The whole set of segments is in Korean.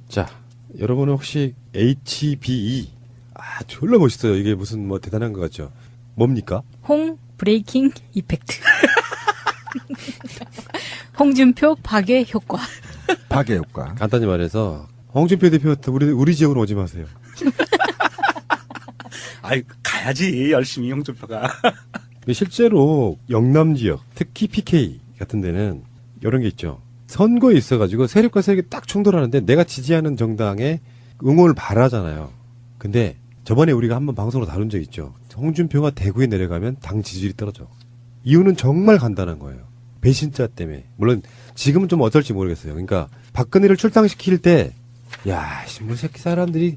자, 여러분은 혹시 HBE 졸라 멋있어요. 이게 무슨 뭐 대단한 것 같죠? 뭡니까? 홍 브레이킹 이펙트. 홍준표 박애 효과. 박애 효과. 간단히 말해서 홍준표 대표 우리 지역으로 오지 마세요. 아이 가야지 열심히 홍준표가. 실제로 영남 지역, 특히 PK 같은 데는 이런 게 있죠. 선거에 있어가지고 세력과 세력이 딱 충돌하는데 내가 지지하는 정당에 응원을 바라잖아요. 근데 저번에 우리가 한번 방송으로 다룬 적 있죠. 홍준표가 대구에 내려가면 당 지지율이 떨어져. 이유는 정말 간단한 거예요. 배신자 때문에. 물론 지금은 좀 어떨지 모르겠어요. 그러니까 박근혜를 출당시킬 때 야, 신문 새끼 사람들이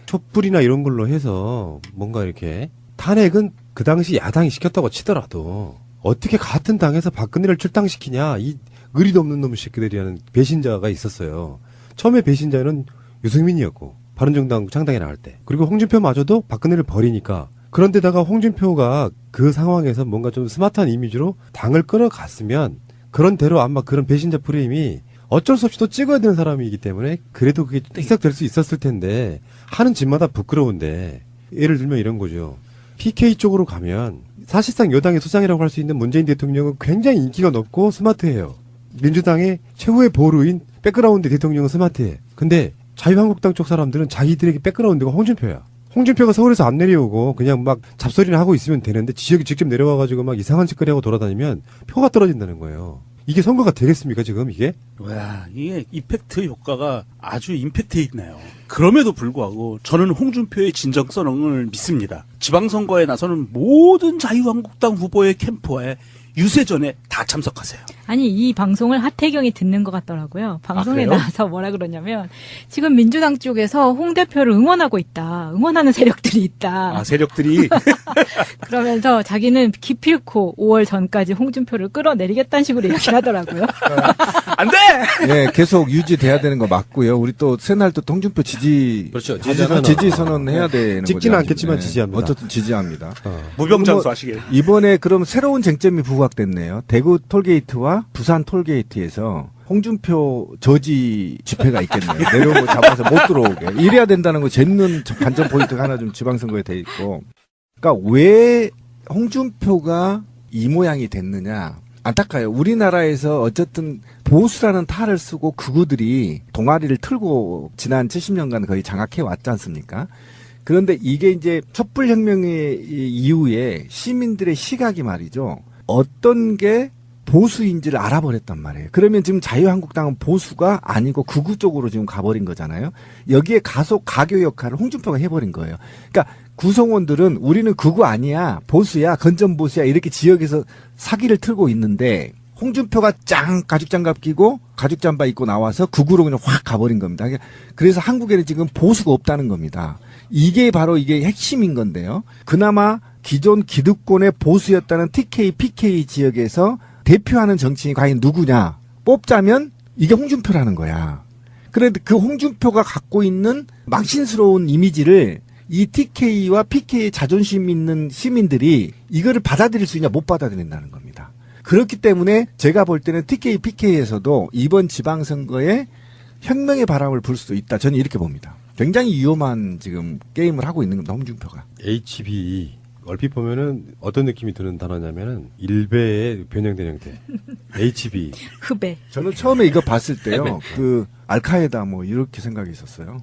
촛불이나 이런 걸로 해서 뭔가 이렇게 탄핵은 그 당시 야당이 시켰다고 치더라도 어떻게 같은 당에서 박근혜를 출당시키냐 이 의리도 없는 놈의 새끼들이라는 배신자가 있었어요. 처음에 배신자는 유승민이었고 바른정당 창당에 나갈 때 그리고 홍준표마저도 박근혜를 버리니까 그런데다가 홍준표가 그 상황에서 뭔가 좀 스마트한 이미지로 당을 끌어갔으면 그런대로 아마 그런 배신자 프레임이 어쩔 수 없이 또 찍어야 되는 사람이기 때문에 그래도 그게 희석될 수 있었을 텐데 하는 짓마다 부끄러운데 예를 들면 이런 거죠. PK 쪽으로 가면 사실상 여당의 수장이라고 할 수 있는 문재인 대통령은 굉장히 인기가 높고 스마트해요. 민주당의 최후의 보루인 백그라운드 대통령은 스마트해. 근데 자유한국당 쪽 사람들은 자기들에게 백그라운드가 홍준표야. 홍준표가 서울에서 안 내려오고 그냥 막 잡소리를 하고 있으면 되는데 지역에 직접 내려와가지고 막 이상한 짓거리 하고 돌아다니면 표가 떨어진다는 거예요. 이게 선거가 되겠습니까 지금 이게? 와, 이게 이펙트 효과가 아주 임팩트 있네요. 그럼에도 불구하고 저는 홍준표의 진정성을 믿습니다. 지방선거에 나서는 모든 자유한국당 후보의 캠프에 유세전에 다 참석하세요. 아니 이 방송을 하태경이 듣는 것 같더라고요. 방송에 나와서 뭐라 그러냐면 지금 민주당 쪽에서 홍 대표를 응원하고 있다. 응원하는 세력들이 있다. 아 세력들이. 그러면서 자기는 기필코 5월 전까지 홍준표를 끌어내리겠다는 식으로 이야기를 하더라고요. 안 돼! 네, 계속 유지돼야 되는 거 맞고요. 우리 또 새날 또 홍준표 그렇죠. 지지 선언 해야 되는 거죠. 찍지는 않겠지만 지지합니다. 어쨌든 지지합니다. 무병장수 하시길. 이번에 그럼 새로운 쟁점이 부각됐네요. 대구 톨게이트와 부산 톨게이트에서 홍준표 저지 집회가 있겠네요. 내려오고 잡아서 못 들어오게. 이래야 된다는 거 재밌는 관전 포인트가 하나 좀 지방선거에 돼 있고. 그러니까 왜 홍준표가 이 모양이 됐느냐. 안타까워요. 우리나라에서 어쨌든 보수라는 탈을 쓰고 극우들이 동아리를 틀고 지난 70년간 거의 장악해 왔지 않습니까? 그런데 이게 이제 촛불혁명의 이후에 시민들의 시각이 말이죠. 어떤 게 보수인지를 알아버렸단 말이에요. 그러면 지금 자유한국당은 보수가 아니고 극우 쪽으로 지금 가버린 거잖아요. 여기에 가교 역할을 홍준표가 해버린 거예요. 그러니까 구성원들은 우리는 극우 아니야, 보수야, 건전보수야 이렇게 지역에서 사기를 틀고 있는데 홍준표가 가죽장갑 끼고 가죽잠바 입고 나와서 극우로 그냥 확 가버린 겁니다. 그래서 한국에는 지금 보수가 없다는 겁니다. 이게 바로 이게 핵심인 건데요. 그나마 기존 기득권의 보수였다는 TK, PK 지역에서 대표하는 정치인이 과연 누구냐 뽑자면 이게 홍준표라는 거야. 그런데 그 홍준표가 갖고 있는 망신스러운 이미지를 이 TK와 PK의 자존심 있는 시민들이 이거를 받아들일 수 있냐 못 받아들인다는 겁니다. 그렇기 때문에 제가 볼 때는 TK, PK에서도 이번 지방선거에 혁명의 바람을 불 수도 있다. 저는 이렇게 봅니다. 굉장히 위험한 지금 게임을 하고 있는 겁니다. 홍준표가. HBE 얼핏 보면은 어떤 느낌이 드는 단어냐면은 일베의 변형된 형태. HBE. 흡배. 저는 처음에 이거 봤을 때요. 그 알카에다 뭐 이렇게 생각이 있었어요.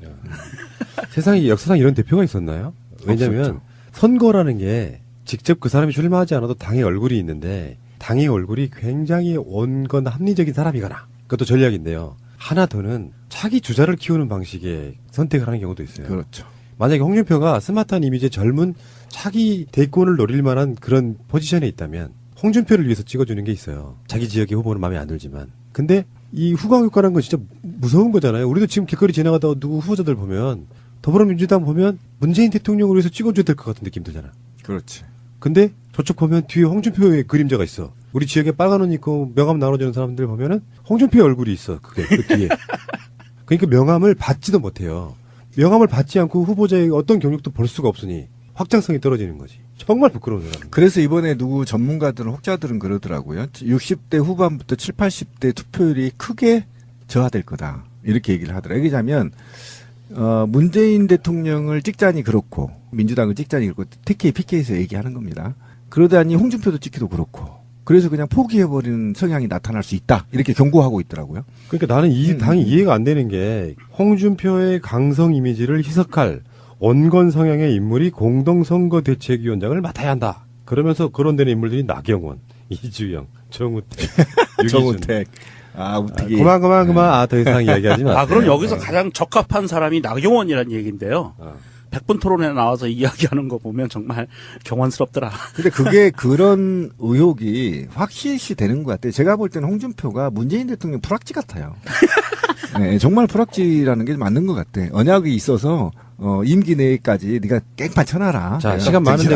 세상에 역사상 이런 대표가 있었나요? 왜냐면 없었죠. 선거라는 게 직접 그 사람이 출마하지 않아도 당의 얼굴이 있는데 당의 얼굴이 굉장히 온건 합리적인 사람이거나 그것도 전략인데요. 하나 더는 차기 주자를 키우는 방식의 선택을 하는 경우도 있어요. 그렇죠. 만약에 홍준표가 스마트한 이미지의 젊은 차기 대권을 노릴 만한 그런 포지션에 있다면 홍준표를 위해서 찍어주는 게 있어요. 자기 지역의 후보는 마음에 안 들지만. 근데 이 후광 효과라는 건 진짜 무서운 거잖아요. 우리도 지금 길거리 지나가다가 누구 후보자들 보면 더불어민주당 보면 문재인 대통령을 위해서 찍어줘야 될 것 같은 느낌 들잖아. 그렇지. 근데 저쪽 보면 뒤에 홍준표의 그림자가 있어. 우리 지역에 빨간 옷 입고 명함 나눠주는 사람들 보면은 홍준표의 얼굴이 있어. 그게 그 뒤에. 그러니까 명함을 받지도 못해요. 명함을 받지 않고 후보자의 어떤 경력도 볼 수가 없으니 확장성이 떨어지는 거지. 정말 부끄러운 사람. 그래서 이번에 누구 전문가들은 혹자들은 그러더라고요. 60대 후반부터 70, 80대 투표율이 크게 저하될 거다. 이렇게 얘기를 하더라고요. 얘기하자면 문재인 대통령을 찍자니 그렇고 민주당을 찍자니 그렇고 특히 PK에서 얘기하는 겁니다. 그러다니 홍준표도 찍기도 그렇고 그래서 그냥 포기해버리는 성향이 나타날 수 있다. 이렇게 경고하고 있더라고요. 그러니까 나는 이 당이 이해가 안 되는 게 홍준표의 강성 이미지를 희석할 원건 성향의 인물이 공동선거대책위원장을 맡아야 한다. 그러면서 거론되는 인물들이 나경원, 이주영, 정우택, 유기준. 정우택. 우택이. 그만. 더 이상 이야기하지 마세요. 그럼 여기서 가장 적합한 사람이 나경원이라는 얘기인데요. 100분 토론에 나와서 이야기하는 거 보면 정말 경원스럽더라. 근데 그게 그런 의혹이 확실시 되는 것 같아요. 제가 볼 때는 홍준표가 문재인 대통령 프락지 같아요. 네, 정말 프락지라는 게 맞는 것 같아. 언약이 있어서 임기 내까지 네가 깽판 쳐놔라. 자, 시간 많은데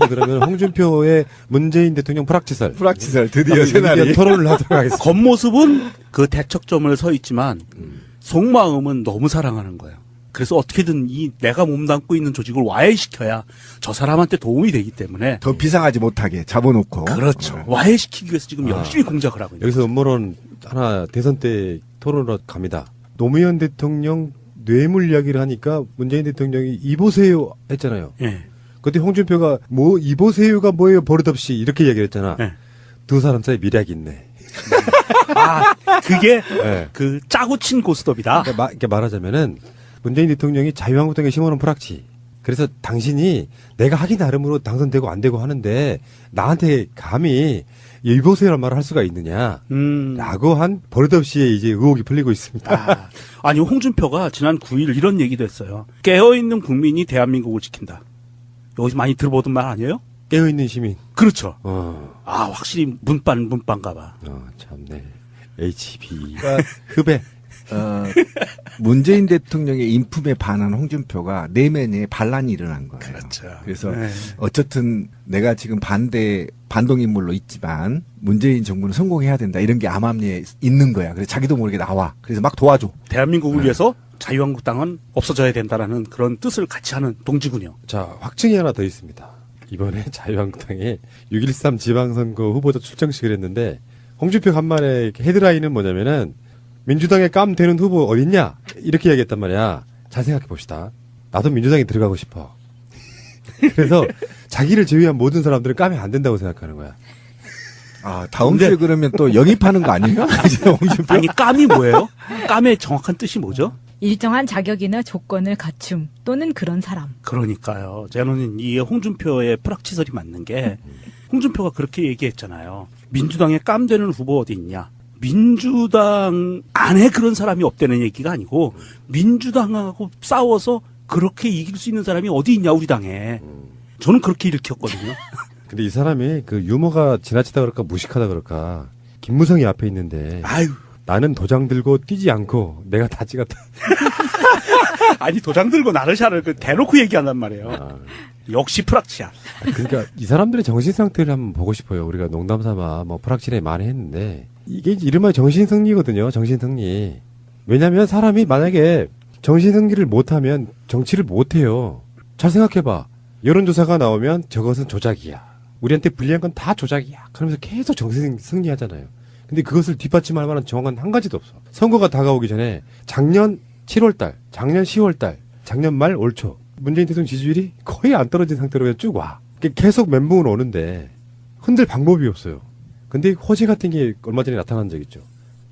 그러면 홍준표의 문재인 대통령 프락지설 드디어 새날이 토론을 하도록 하겠습니다. 겉모습은 그 대척점을 서 있지만 속마음은 너무 사랑하는 거예요. 그래서 어떻게든 내가 몸담고 있는 조직을 와해시켜야 저 사람한테 도움이 되기 때문에 더 비상하지 못하게 잡아놓고. 그렇죠. 와해시키기 위해서 지금 열심히 공작을 하고 있는 여기서 음모론 하나 대선 때 토론으로 갑니다. 노무현 대통령 뇌물 이야기를 하니까 문재인 대통령이 이보세요 했잖아요. 예. 그때 홍준표가 이보세요가 뭐예요 버릇없이 이렇게 얘기를 했잖아. 예. 두 사람 사이 미략이 있네. 그게 네. 그 짜고 친 고스톱이다. 그러니까 말하자면은 문재인 대통령이 자유한국당에 심어놓은 프락치. 그래서 당신이 내가 하기 나름으로 당선되고 안 되고 하는데 나한테 감히 이보세요란 말을 할 수가 있느냐. 라고 한 버릇없이의 이제 의혹이 풀리고 있습니다. 아니 홍준표가 지난 9일 이런 얘기도 했어요. 깨어있는 국민이 대한민국을 지킨다. 여기서 많이 들어보던 말 아니에요? 깨어있는 시민. 그렇죠. 확실히 문빵가 봐. 참네. HB가 흡해. 문재인 대통령의 인품에 반한 홍준표가 내면에 반란이 일어난 거예요. 그렇죠. 그래서 네. 어쨌든 내가 지금 반동인물로 있지만 문재인 정부는 성공해야 된다. 이런 게 암암리에 있는 거야. 그래서 자기도 모르게 나와. 그래서 막 도와줘. 대한민국을 위해서 자유한국당은 없어져야 된다라는 그런 뜻을 같이 하는 동지군요. 자, 확증이 하나 더 있습니다. 이번에 자유한국당에 6.13 지방선거 후보자 출정식을 했는데 홍준표 간만에 헤드라인은 뭐냐면은 민주당에 깜 되는 후보 어딨냐? 이렇게 얘기했단 말이야. 잘 생각해 봅시다. 나도 민주당에 들어가고 싶어. 그래서 자기를 제외한 모든 사람들은 까면 안 된다고 생각하는 거야. 다음 주에 그러면 또 영입하는 거 아니에요? 홍준표? 아니 깜이 뭐예요? 깜의 정확한 뜻이 뭐죠? 일정한 자격이나 조건을 갖춤 또는 그런 사람. 그러니까요. 저는 이 홍준표의 프락치설이 맞는 게 홍준표가 그렇게 얘기했잖아요. 민주당에 깜되는 후보 어디 있냐? 민주당 안에 그런 사람이 없다는 얘기가 아니고 민주당하고 싸워서 그렇게 이길 수 있는 사람이 어디 있냐 우리 당에. 저는 그렇게 읽혔거든요. 근데 이 사람이 그 유머가 지나치다 그럴까 무식하다 그럴까 김무성이 앞에 있는데 아유. 나는 도장 들고 뛰지 않고 내가 다 찍었다. 아니 도장 들고 나르샤를 대놓고 얘기한단 말이에요. 역시 프락치야. 그러니까 이 사람들의 정신 상태를 한번 보고 싶어요. 우리가 농담삼아 뭐 프락치를 많이 했는데 이게 이른바 정신승리거든요. 정신승리. 왜냐하면 사람이 만약에 정신승리를 못하면 정치를 못해요. 잘 생각해봐. 여론조사가 나오면 저것은 조작이야. 우리한테 불리한 건 다 조작이야. 그러면서 계속 정신승리하잖아요. 근데 그것을 뒷받침할 만한 정황은 한 가지도 없어. 선거가 다가오기 전에 작년 7월달, 작년 10월달, 작년 말 올 초 문재인 대통령 지지율이 거의 안 떨어진 상태로 그냥 쭉 와. 계속 멘붕은 오는데 흔들 방법이 없어요. 근데 호재 같은 게 얼마 전에 나타난 적 있죠.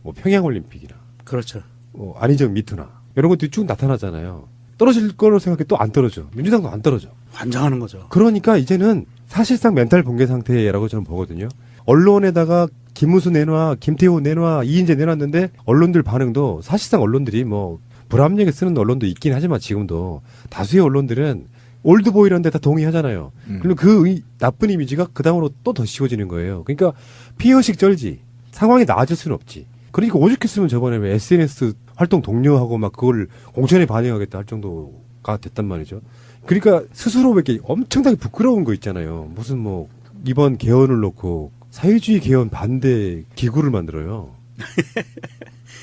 뭐 평양올림픽이나. 그렇죠. 뭐 안희정 미투나. 이런 것들이 쭉 나타나잖아요. 떨어질 거로 생각해 또 안 떨어져. 민주당도 안 떨어져. 환장하는 거죠. 그러니까 이제는 사실상 멘탈 붕괴 상태라고 저는 보거든요. 언론에다가 김무수 내놔, 김태호 내놔, 이인재 내놨는데 언론들 반응도 사실상 언론들이 뭐 불합리하게 쓰는 언론도 있긴 하지만 지금도 다수의 언론들은 올드보이라는 데 다 동의하잖아요. 그리고 그 나쁜 이미지가 그 다음으로 또 더 씌워지는 거예요. 그러니까 피해의식 쩔지. 상황이 나아질 수는 없지. 그러니까 오죽했으면 저번에 왜 SNS 활동 독려하고 막 그걸 공천에 반영하겠다 할 정도가 됐단 말이죠. 그러니까 스스로 이렇게 엄청나게 부끄러운 거 있잖아요. 무슨 뭐 이번 개헌을 놓고 사회주의 개헌 반대 기구를 만들어요.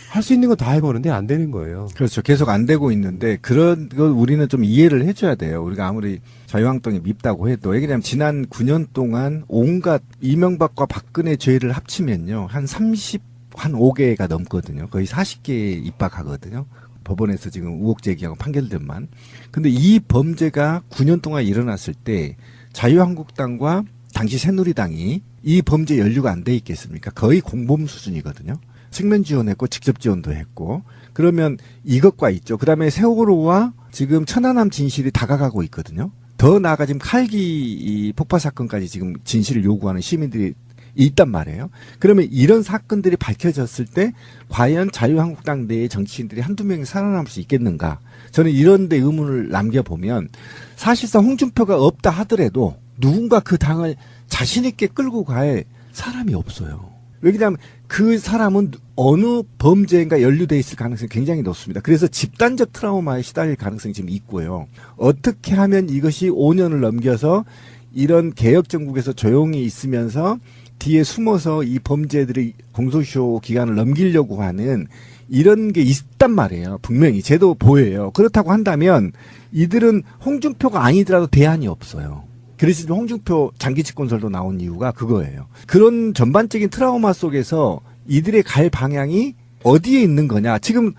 할 수 있는 거 다 해보는데 안 되는 거예요. 그렇죠. 계속 안 되고 있는데 그런 걸 우리는 좀 이해를 해줘야 돼요. 우리가 아무리 자유한국당이 밉다고 해도 왜냐하면 지난 9년 동안 온갖 이명박과 박근혜 죄를 합치면요 한 30 한 5개가 넘거든요. 거의 40개에 입박하거든요. 법원에서 지금 의혹 제기하고 판결들만. 근데 이 범죄가 9년 동안 일어났을 때 자유한국당과 당시 새누리당이 이 범죄 연루가 안 돼 있겠습니까? 거의 공범 수준이거든요. 측면 지원했고 직접 지원도 했고. 그러면 이것과 있죠. 그다음에 세월호와 지금 천안함 진실이 다가가고 있거든요. 더 나아가 지금 칼기 이 폭파 사건까지 지금 진실을 요구하는 시민들이 있단 말이에요. 그러면 이런 사건들이 밝혀졌을 때 과연 자유한국당 내의 정치인들이 한두 명이 살아남을 수 있겠는가? 저는 이런 데 의문을 남겨보면 사실상 홍준표가 없다 하더라도 누군가 그 당을 자신 있게 끌고 갈 사람이 없어요. 왜냐하면 그 사람은 어느 범죄인가 연루돼 있을 가능성이 굉장히 높습니다. 그래서 집단적 트라우마에 시달릴 가능성이 지금 있고요. 어떻게 하면 이것이 5년을 넘겨서 이런 개혁정국에서 조용히 있으면서 뒤에 숨어서 이 범죄들의 공소시효 기간을 넘기려고 하는 이런 게 있단 말이에요. 분명히 제도 보여요. 그렇다고 한다면 이들은 홍준표가 아니더라도 대안이 없어요. 그래서 지금 홍준표 장기 집권설도 나온 이유가 그거예요. 그런 전반적인 트라우마 속에서 이들의 갈 방향이 어디에 있는 거냐. 지금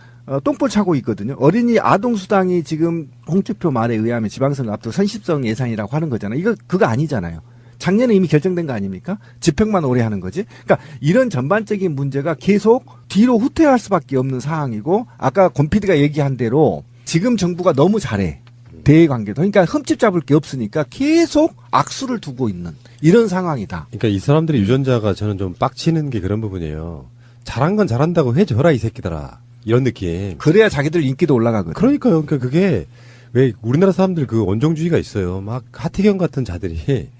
똥볼 차고 있거든요. 어린이 아동수당이 지금 홍준표 말에 의하면 지방선거 앞두고 선십성 예산이라고 하는 거잖아요. 그거 아니잖아요. 작년에 이미 결정된 거 아닙니까? 집행만 오래 하는 거지. 그러니까 이런 전반적인 문제가 계속 뒤로 후퇴할 수밖에 없는 상황이고 아까 권 PD가 얘기한 대로 지금 정부가 너무 잘해. 대외관계도. 그러니까 흠집 잡을 게 없으니까 계속 악수를 두고 있는 이런 상황이다. 그러니까 이 사람들의 유전자가 저는 좀 빡치는 게 그런 부분이에요. 잘한 건 잘한다고 해줘라 이 새끼들아. 이런 느낌. 그래야 자기들 인기도 올라가거든. 그러니까요. 그러니까 그게 왜 우리나라 사람들 그 원정주의가 있어요. 막 하태경 같은 자들이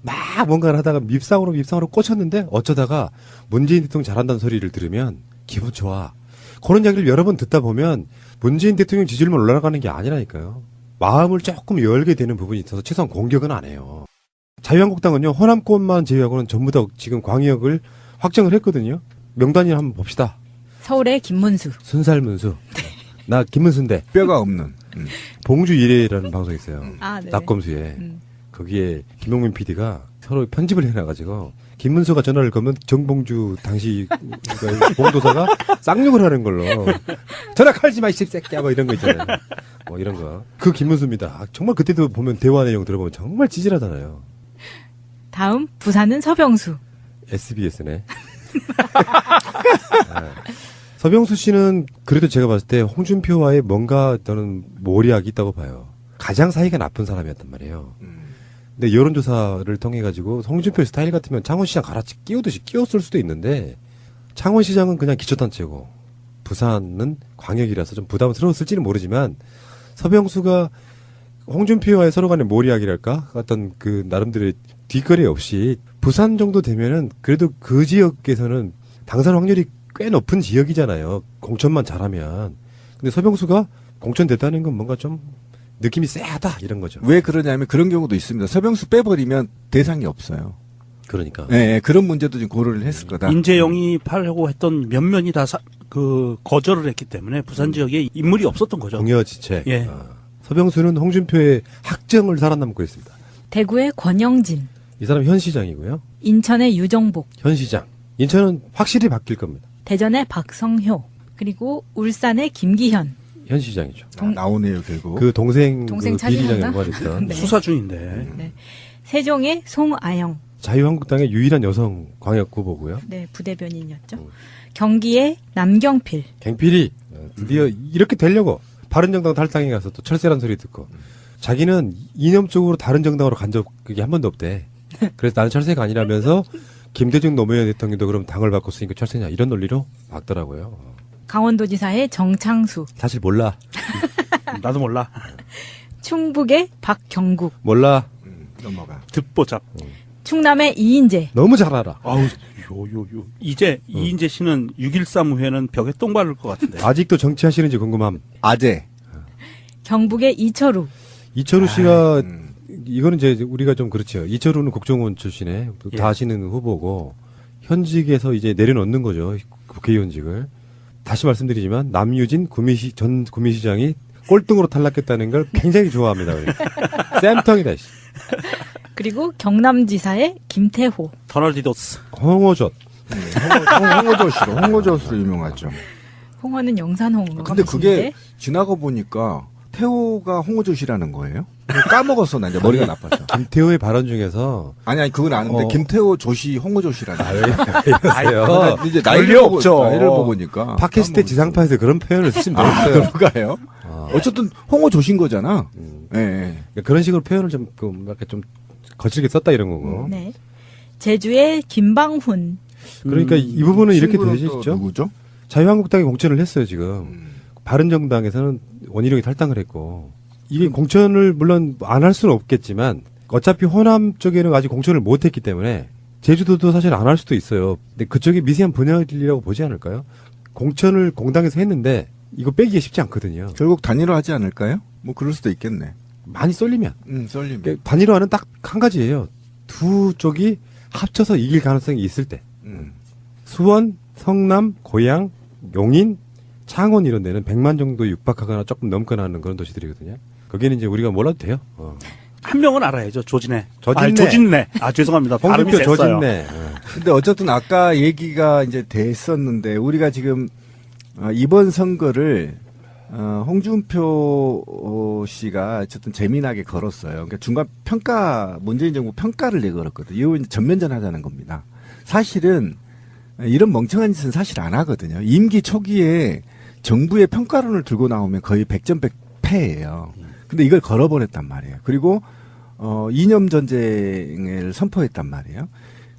막 뭔가를 하다가 밉상으로 꽂혔는데 어쩌다가 문재인 대통령 잘한다는 소리를 들으면 기분 좋아. 그런 이야기를 여러 번 듣다 보면 문재인 대통령 지지율만 올라가는 게 아니라니까요. 마음을 조금 열게 되는 부분이 있어서 최소한 공격은 안 해요. 자유한국당은요. 호남권만 제외하고는 전부 다 지금 광역을 확정을 했거든요. 명단을 한번 봅시다. 서울의 김문수. 순살문수. 나 김문수인데. 뼈가 없는. 봉주 1회라는 방송이 있어요. 아, 네. 낙검수에. 거기에 김용민 PD가 서로 편집을 해놔가지고 김문수가 전화를 걸면 정봉주 당시 봉도사가 쌍욕을 하는 걸로 전화 걸지 마 이 새끼야 뭐 이런 거 있잖아요. 뭐 이런 거. 그 김문수입니다. 정말 그때도 보면 대화 내용 들어보면 정말 찌질하잖아요. 다음 부산은 서병수. SBS네. 서병수 씨는 그래도 제가 봤을 때 홍준표와의 뭔가 저는 몰이학이 있다고 봐요. 가장 사이가 나쁜 사람이었단 말이에요. 근데 여론조사를 통해 가지고 홍준표 스타일 같으면 창원시장 끼우듯이 끼웠을 수도 있는데 창원시장은 그냥 기초단체고 부산은 광역이라서 좀 부담스러웠을지는 모르지만 서병수가 홍준표와의 서로 간의 몰이학이랄까 어떤 그 나름대로의 뒷거래 없이 부산 정도 되면은 그래도 그 지역에서는 당선 확률이 꽤 높은 지역이잖아요. 공천만 잘하면. 근데 서병수가 공천 됐다는 건 뭔가 좀 느낌이 쎄하다 이런 거죠. 왜 그러냐면 그런 경우도 있습니다. 서병수 빼버리면 대상이 없어요. 그러니까. 네, 그런 문제도 좀 고려를 했을 거다. 인재영입하려고 했던 면면이 다 거절을 했기 때문에 부산 지역에 인물이 없었던 거죠. 공여지책. 예. 서병수는 홍준표의 학정을 살아남고 있습니다. 대구의 권영진. 이 사람 현 시장이고요. 인천의 유정복. 현 시장. 인천은 확실히 바뀔 겁니다. 대전의 박성효. 그리고 울산의 김기현. 현 시장이죠. 나오네요, 결국. 그 동생 그 동생 비리랑 찾으셨나? 연관했던 네. 수사 중인데. 네. 세종의 송아영. 자유한국당의 유일한 여성 광역 후보고요. 네, 부대변인이었죠. 경기의 남경필. 갱필이 드디어 이렇게 되려고 바른정당 탈당에 가서 또 철새란 소리 듣고 자기는 이념적으로 다른 정당으로 간 적이 한 번도 없대. 그래서 나는 철새가 아니라면서 김대중 노무현 대통령도 그럼 당을 바꿨으니까 철새냐 이런 논리로 막더라고요. 강원도지사의 정창수. 사실 몰라. 나도 몰라. 충북의 박경국. 몰라. 넘어가. 듣보잡. 충남의 이인재. 너무 잘 알아. 아우, 이인재 씨는 6.13 후에는 벽에 똥 바를 것 같은데. 아직도 정치하시는지 궁금함. 아재. 경북의 이철우. 이철우 씨가 이거는 이제 우리가 좀 그렇죠. 이철우는 국정원 출신에 예. 다 아시는 후보고 현직에서 이제 내려놓는 거죠. 국회의원직을. 다시 말씀드리지만 남유진 전 구미시장이 꼴등으로 탈락했다는 걸 굉장히 좋아합니다. 쌤통이다. 그리고 경남지사의 김태호. 터널 디도스. 홍어젓. 홍어젓으로 유명하죠. 홍어는 영산 홍어가 근데 그게 맛있는데? 지나가 보니까 태호가 홍어젓이라는 거예요. 까먹었어, 나 이제 머리가 나빠서. 김태호의 발언 중에서 아니, 그건 아는데, 김태호 조시 홍어젓이라는 거예요. 이러세요. 이제 권리 없죠. 나이를 보니까. 팟캐스트 지상파에서 그런 표현을 쓰시면 되겠어요. 그런가요? 어쨌든 홍어젓인 거잖아. 예. 그러니까 그런 식으로 표현을 좀, 약간 좀 거칠게 썼다 이런 거고. 네. 제주의 김방훈. 그러니까 이 부분은 이렇게 친구는 또 되시죠. 누구죠? 자유한국당이 공천을 했어요, 지금. 바른정당에서는 원희룡이 탈당을 했고. 이게 공천을 물론 안 할 수는 없겠지만 어차피 호남 쪽에는 아직 공천을 못 했기 때문에 제주도도 사실 안 할 수도 있어요. 근데 그쪽이 미세한 분열이라고 보지 않을까요? 공천을 공당에서 했는데 이거 빼기가 쉽지 않거든요. 결국 단일화 하지 않을까요? 뭐 그럴 수도 있겠네. 많이 쏠리면. 썰리면. 그러니까 단일화는 딱 한 가지예요. 두 쪽이 합쳐서 이길 가능성이 있을 때. 수원, 성남, 고양, 용인, 창원 이런 데는 100만 정도 육박하거나 조금 넘거나 하는 그런 도시들이거든요. 거기는 이제 우리가 몰라도 돼요. 한 명은 알아야죠. 조진래. 조진래. 조진래. 죄송합니다. 발음이 홍준표 셌어요. 조진래. 근데 어쨌든 아까 얘기가 이제 됐었는데 우리가 지금 이번 선거를 홍준표 씨가 어쨌든 재미나게 걸었어요. 그러니까 중간 평가, 문재인 정부 평가를 내걸었거든요. 이거 이제 전면전하자는 겁니다. 사실은 이런 멍청한 짓은 사실 안 하거든요. 임기 초기에 정부의 평가론을 들고 나오면 거의 100전백패예요. 근데 이걸 걸어버렸단 말이에요. 그리고 이념 전쟁을 선포했단 말이에요.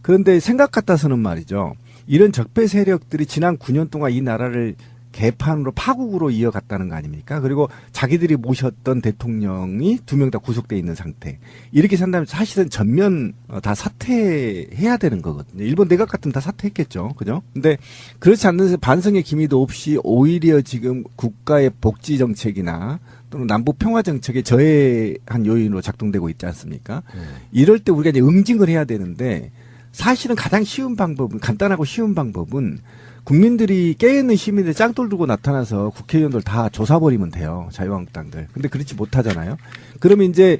그런데 생각 같아서는 말이죠. 이런 적폐 세력들이 지난 9년 동안 이 나라를 개판으로 파국으로 이어갔다는 거 아닙니까? 그리고 자기들이 모셨던 대통령이 2명 다 구속돼 있는 상태. 이렇게 산다면 사실은 전면 다 사퇴해야 되는 거거든요. 일본 내각 같으면 다 사퇴했겠죠. 그죠? 근데 그렇지 않는 반성의 기미도 없이 오히려 지금 국가의 복지 정책이나 또는 남북 평화 정책에 저해한 요인으로 작동되고 있지 않습니까? 이럴 때 우리가 이제 응징을 해야 되는데 사실은 가장 쉬운 방법은, 간단하고 쉬운 방법은 국민들이 깨어있는 시민들 짱돌 들고 나타나서 국회의원들 다 조사버리면 돼요. 자유한국당들. 근데 그렇지 못하잖아요. 그러면 이제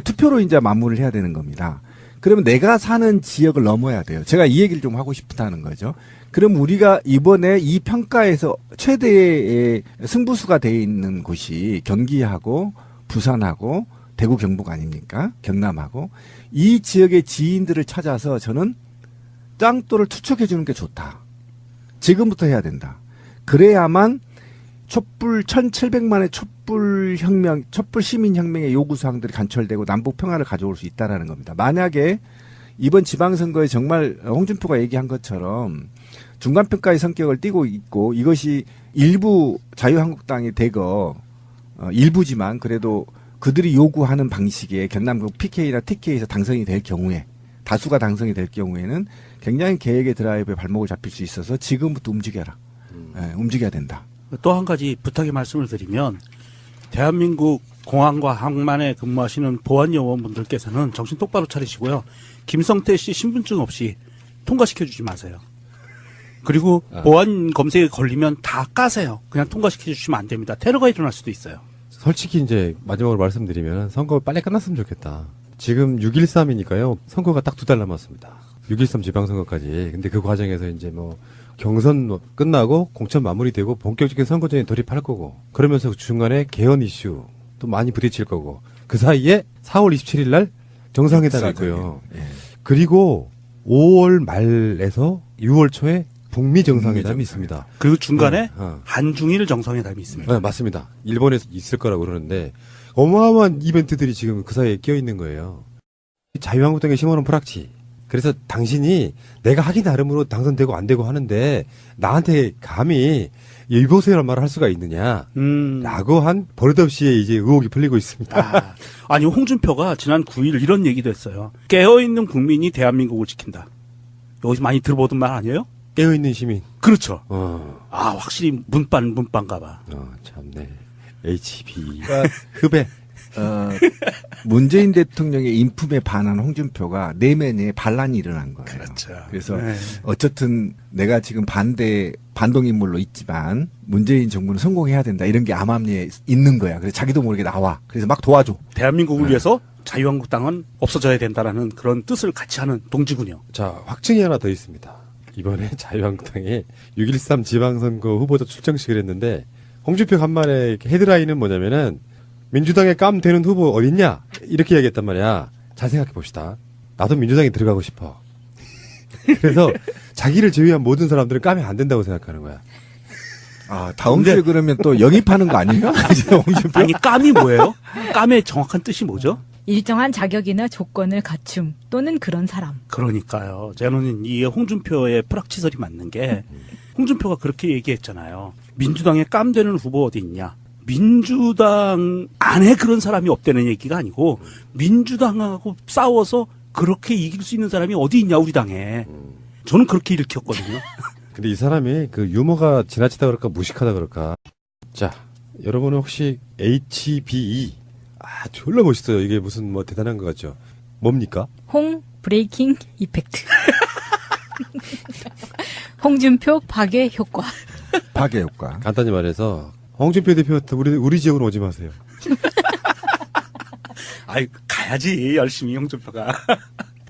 투표로 이제 마무리를 해야 되는 겁니다. 그러면 내가 사는 지역을 넘어야 돼요. 제가 이 얘기를 좀 하고 싶다는 거죠. 그럼 우리가 이번에 이 평가에서 최대의 승부수가 돼 있는 곳이 경기하고 부산하고 대구 경북 아닙니까? 경남하고 이 지역의 지인들을 찾아서 저는 짱돌을 투척해 주는 게 좋다. 지금부터 해야 된다. 그래야만 촛불 1700만의 촛불 혁명, 촛불 시민 혁명의 요구 사항들이 간철되고 남북 평화를 가져올 수 있다라는 겁니다. 만약에 이번 지방선거에 정말 홍준표가 얘기한 것처럼 중간평가의 성격을 띠고 있고 이것이 일부 자유한국당이 대거 일부지만 그래도 그들이 요구하는 방식의 경남국 PK나 TK에서 당선이 될 경우에 다수가 당선이 될 경우에는 굉장히 계획의 드라이브에 발목을 잡힐 수 있어서 지금부터 움직여라. 움직여야 된다. 또 한 가지 부탁의 말씀을 드리면 대한민국 공항과 항만에 근무하시는 보안 요원분들께서는 정신 똑바로 차리시고요. 김성태 씨 신분증 없이 통과시켜주지 마세요. 그리고 보안 검색에 걸리면 다 까세요. 그냥 통과시켜주시면 안 됩니다. 테러가 일어날 수도 있어요. 솔직히 이제 마지막으로 말씀드리면 선거 빨리 끝났으면 좋겠다. 지금 6.13이니까요. 선거가 딱 2달 남았습니다. 6.13 지방선거까지. 근데 그 과정에서 이제 뭐 경선 끝나고 공천 마무리되고 본격적인 선거전에 돌입할 거고 그러면서 중간에 개헌 이슈 또 많이 부딪힐 거고 그 사이에 4월 27일 날 정상회담이 있고요. 그리고 5월 말에서 6월 초에 북미 정상회담이 있습니다. 그 중간에 한중일 정상회담이 있습니다. 네, 맞습니다. 일본에서 있을 거라고 그러는데 어마어마한 이벤트들이 지금 그 사이에 끼어 있는 거예요. 자유한국당에 심어놓은 프락치. 그래서 당신이 내가 하기 나름으로 당선되고 안 되고 하는데 나한테 감히 이보세요란 말을 할 수가 있느냐 라고 한 버릇없이 이제 의혹이 풀리고 있습니다. 아니 홍준표가 지난 9일 이런 얘기도 했어요. 깨어있는 국민이 대한민국을 지킨다. 여기서 많이 들어보던 말 아니에요? 깨어있는 시민. 그렇죠. 확실히 문반가 봐. 참네. HB. 흡에. 문재인 대통령의 인품에 반한 홍준표가 내면에 반란이 일어난 거예요. 그렇죠. 그래서 어쨌든 내가 지금 반동인물로 있지만 문재인 정부는 성공해야 된다. 이런 게 암암리에 있는 거야. 그래서 자기도 모르게 나와. 그래서 막 도와줘. 대한민국을 위해서 자유한국당은 없어져야 된다라는 그런 뜻을 같이 하는 동지군요. 자, 확증이 하나 더 있습니다. 이번에 자유한국당에 6.13 지방선거 후보자 출정식을 했는데 홍준표 간만에 이렇게 헤드라인은 뭐냐면은 민주당에 깜 되는 후보 어딨냐 이렇게 얘기했단 말이야. 잘 생각해 봅시다. 나도 민주당에 들어가고 싶어. 그래서 자기를 제외한 모든 사람들은 까면 안 된다고 생각하는 거야. 아, 다음 주에 그러면 또 영입하는 거 아니에요? 홍준표? 아니 깜이 뭐예요? 깜의 정확한 뜻이 뭐죠? 일정한 자격이나 조건을 갖춤 또는 그런 사람. 그러니까요. 저는 이 홍준표의 프락치설이 맞는 게 홍준표가 그렇게 얘기했잖아요. 민주당에 깜되는 후보 어디 있냐. 민주당 안에 그런 사람이 없다는 얘기가 아니고 민주당하고 싸워서 그렇게 이길 수 있는 사람이 어디 있냐 우리 당에. 저는 그렇게 읽혔거든요. 근데 이 사람이 그 유머가 지나치다 그럴까 무식하다 그럴까. 자, 여러분은 혹시 HBE 졸라 멋있어요. 이게 무슨 뭐 대단한 것 같죠? 뭡니까? 홍 브레이킹 이펙트. 홍준표 박애 효과. 박의 효과. 간단히 말해서 홍준표 대표 우리 지역으로 오지 마세요. 아이 가야지 열심히 홍준표가.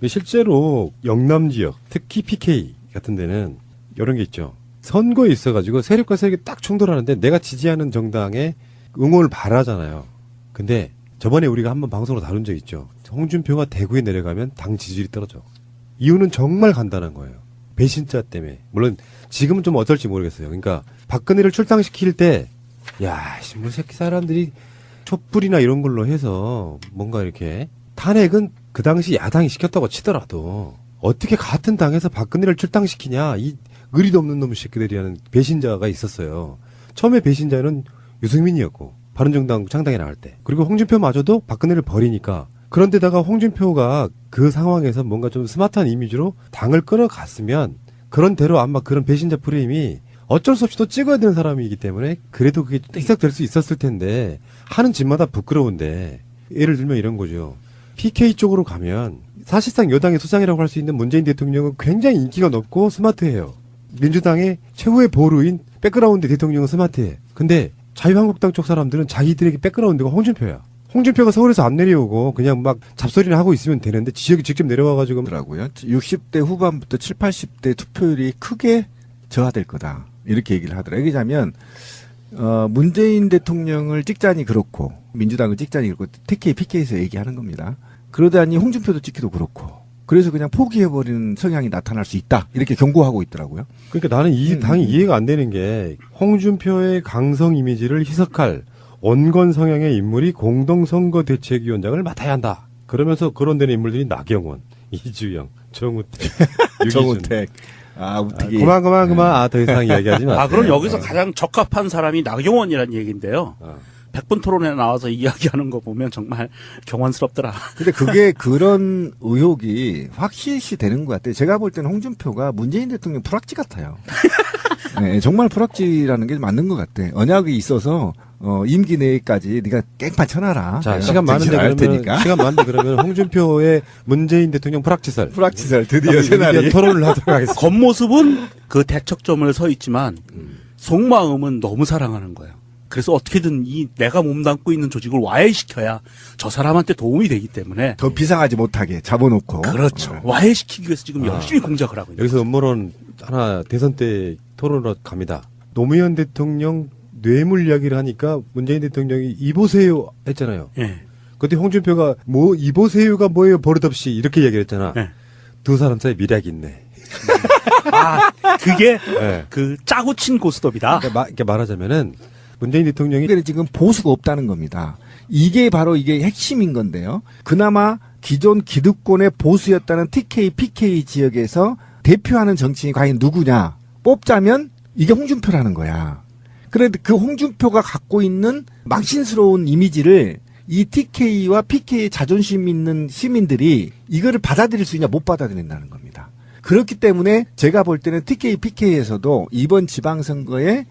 실제로 영남 지역, 특히 PK 같은 데는 이런 게 있죠. 선거에 있어가지고 세력과 세력이 딱 충돌하는데 내가 지지하는 정당에 응원을 바라잖아요. 근데 저번에 우리가 한번 방송으로 다룬 적 있죠. 홍준표가 대구에 내려가면 당 지지율이 떨어져. 이유는 정말 간단한 거예요. 배신자 때문에. 물론 지금은 좀 어떨지 모르겠어요. 그러니까 박근혜를 출당시킬 때 야, 신문 새끼 사람들이 촛불이나 이런 걸로 해서 뭔가 이렇게 탄핵은 그 당시 야당이 시켰다고 치더라도 어떻게 같은 당에서 박근혜를 출당시키냐 이 의리도 없는 놈의 새끼들이라는 배신자가 있었어요. 처음에 배신자는 유승민이었고 바른정당 창당에 나갈 때 그리고 홍준표마저도 박근혜를 버리니까 그런데다가 홍준표가 그 상황에서 뭔가 좀 스마트한 이미지로 당을 끌어갔으면 그런 대로 아마 그런 배신자 프레임이 어쩔 수 없이 또 찍어야 되는 사람이기 때문에 그래도 그게 희석될 수 있었을 텐데 하는 짓마다 부끄러운데 예를 들면 이런 거죠. PK 쪽으로 가면 사실상 여당의 수장이라고 할 수 있는 문재인 대통령은 굉장히 인기가 높고 스마트해요. 민주당의 최후의 보루인 백그라운드 대통령은 스마트해. 근데 자유한국당 쪽 사람들은 자기들에게 백그라운드가 홍준표야. 홍준표가 서울에서 안 내려오고 그냥 막 잡소리를 하고 있으면 되는데 지역에 직접 내려와가지고 더라고요. 60대 후반부터 7, 80대 투표율이 크게 저하될 거다. 이렇게 얘기를 하더라고요. 얘기하자면 문재인 대통령을 찍자니 그렇고 민주당을 찍자니 그렇고 TK, PK에서 얘기하는 겁니다. 그러다니 홍준표도 찍기도 그렇고 그래서 그냥 포기해버리는 성향이 나타날 수 있다. 이렇게 경고하고 있더라고요. 그러니까 나는 이 당이 이해가 안 되는 게 홍준표의 강성 이미지를 희석할 원건 성향의 인물이 공동선거대책위원장을 맡아야 한다. 그러면서 거론되는 인물들이 나경원, 이주영, 정우택, 유기준. 정우택. 우택이. 그만. 더 이상 이야기하지 마세요. 그럼 여기서 가장 적합한 사람이 나경원이라는 얘기인데요. 100분 토론에 나와서 이야기하는 거 보면 정말 경원스럽더라. 근데 그게 그런 의혹이 확실시 되는 것 같아요. 제가 볼 때는 홍준표가 문재인 대통령 프락지 같아요. 네, 정말 프락지라는 게 맞는 것 같아. 언약이 있어서 임기 내까지 네가 깽판 쳐놔라. 자, 시간 많은데 그러면 홍준표의 문재인 대통령 프락치설 드디어 새날이 토론을 하도록 하겠습니다. 겉모습은 그 대척점을 서 있지만 속마음은 너무 사랑하는 거예요. 그래서 어떻게든 내가 몸담고 있는 조직을 와해시켜야 저 사람한테 도움이 되기 때문에 더 비상하지 못하게 잡아놓고. 그렇죠. 와해시키기 위해서 지금 열심히 공작을 하고 있는 여기서 음모론 하나 대선 때 토론으로 갑니다. 노무현 대통령 뇌물 이야기를 하니까 문재인 대통령이 이보세요 했잖아요. 예. 그때 홍준표가 이보세요가 뭐예요 버릇없이 이렇게 얘기를 했잖아. 예. 두 사람 사이에 미략이 있네. 그게 네. 그 짜고 친 고스톱이다. 그러니까 말하자면은 문재인 대통령이 지금 보수가 없다는 겁니다. 이게 바로 이게 핵심인 건데요. 그나마 기존 기득권의 보수였다는 TK, PK 지역에서 대표하는 정치인이 과연 누구냐 뽑자면 이게 홍준표라는 거야. 그런데 그 홍준표가 갖고 있는 망신스러운 이미지를 이 TK와 PK의 자존심 있는 시민들이 이거를 받아들일 수 있냐 못 받아들인다는 겁니다. 그렇기 때문에 제가 볼 때는 TK, PK에서도 이번 지방선거에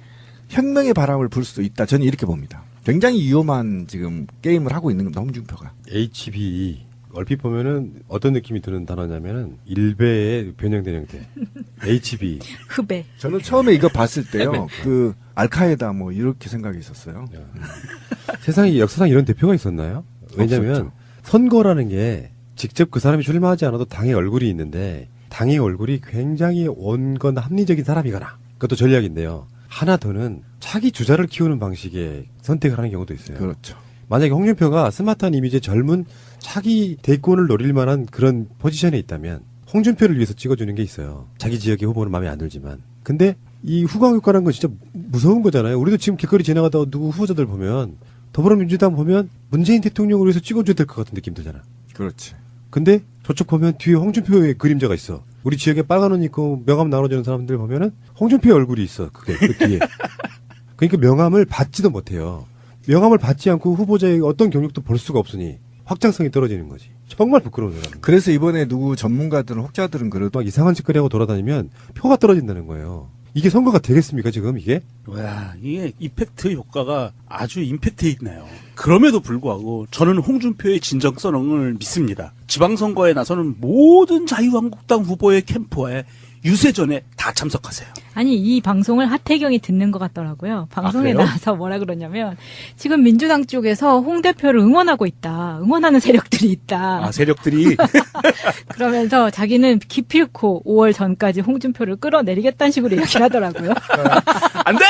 혁명의 바람을 불 수도 있다. 저는 이렇게 봅니다. 굉장히 위험한 지금 게임을 하고 있는 겁니다. 홍준표가. HBE 얼핏 보면은 어떤 느낌이 드는 단어냐면은 일베의 변형된 형태. HBE. 흡배. 저는 처음에 이거 봤을 때요. 그 알카에다 뭐 이렇게 생각이 있었어요. 세상에 역사상 이런 대표가 있었나요? 왜냐면 없었죠. 선거라는 게 직접 그 사람이 출마하지 않아도 당의 얼굴이 있는데 당의 얼굴이 굉장히 온건 합리적인 사람이거나 그것도 전략인데요. 하나 더는 차기 주자를 키우는 방식의 선택을 하는 경우도 있어요. 그렇죠. 만약에 홍준표가 스마트한 이미지의 젊은 차기 대권을 노릴 만한 그런 포지션에 있다면 홍준표를 위해서 찍어주는 게 있어요. 자기 지역의 후보는 마음에 안 들지만. 근데 이 후광 효과라는 건 진짜 무서운 거잖아요. 우리도 지금 길거리 지나가다가 누구 후보자들 보면 더불어민주당 보면 문재인 대통령을 위해서 찍어줘야 될 것 같은 느낌 들잖아. 그렇지. 근데 저쪽 보면 뒤에 홍준표의 그림자가 있어. 우리 지역에 빨간 옷 입고 명함 나눠주는 사람들 보면은 홍준표의 얼굴이 있어. 그게 그 뒤에. 그러니까 명함을 받지도 못해요. 명함을 받지 않고 후보자의 어떤 경력도 볼 수가 없으니 확장성이 떨어지는 거지. 정말 부끄러운 사람. 그래서 이번에 누구 전문가들은 혹자들은 그래도 막 이상한 짓거리 하고 돌아다니면 표가 떨어진다는 거예요. 이게 선거가 되겠습니까 지금 이게? 와, 이게 이펙트 효과가 아주 임팩트 있네요. 그럼에도 불구하고 저는 홍준표의 진정성을 믿습니다. 지방선거에 나서는 모든 자유한국당 후보의 캠프에 유세전에 다 참석하세요. 아니 이 방송을 하태경이 듣는 것 같더라고요. 방송에 그래요? 나와서 뭐라 그러냐면 지금 민주당 쪽에서 홍 대표를 응원하고 있다. 응원하는 세력들이 있다. 아, 세력들이 그러면서 자기는 기필코 5월 전까지 홍준표를 끌어내리겠다는 식으로 이야기를 하더라고요. 안 돼!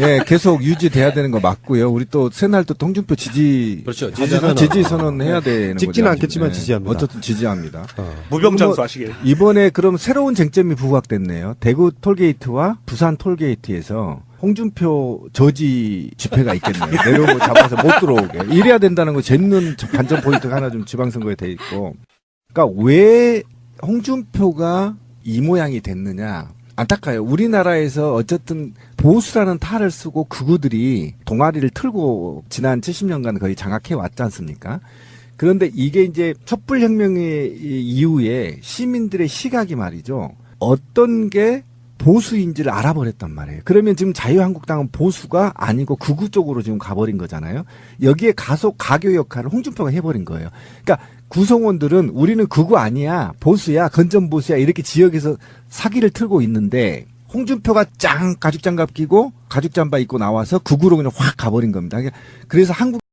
예, 계속 유지돼야 되는 거 맞고요. 우리 또 새날 또 홍준표 지지 그렇죠. 지지 선언 해야 되는 찍지는 거죠. 않겠지만 예. 지지합니다. 어쨌든 지지합니다. 무병장수 하시길. 이번에 그럼 새로운 쟁점이 부각됐네요. 대구 톨게이트와 부산 톨게이트에서 홍준표 저지 집회가 있겠네요. 내려오고 잡아서 못 들어오게. 이래야 된다는 거 재밌는 관전 포인트가 하나 좀 지방선거에 돼 있고. 그러니까 왜 홍준표가 이 모양이 됐느냐. 안타까워요. 우리나라에서 어쨌든 보수라는 탈을 쓰고 극우들이 동아리를 틀고 지난 70년간 거의 장악해 왔지 않습니까? 그런데 이게 이제 촛불혁명의 이후에 시민들의 시각이 말이죠. 어떤 게 보수인지를 알아버렸단 말이에요. 그러면 지금 자유한국당은 보수가 아니고 극우 쪽으로 지금 가버린 거잖아요. 여기에 가교 역할을 홍준표가 해버린 거예요. 그러니까 구성원들은 우리는 극우 아니야, 보수야, 건전보수야 이렇게 지역에서 사기를 틀고 있는데 홍준표가 가죽장갑 끼고 가죽잠바 입고 나와서 극우로 그냥 확 가버린 겁니다. 그래서 한국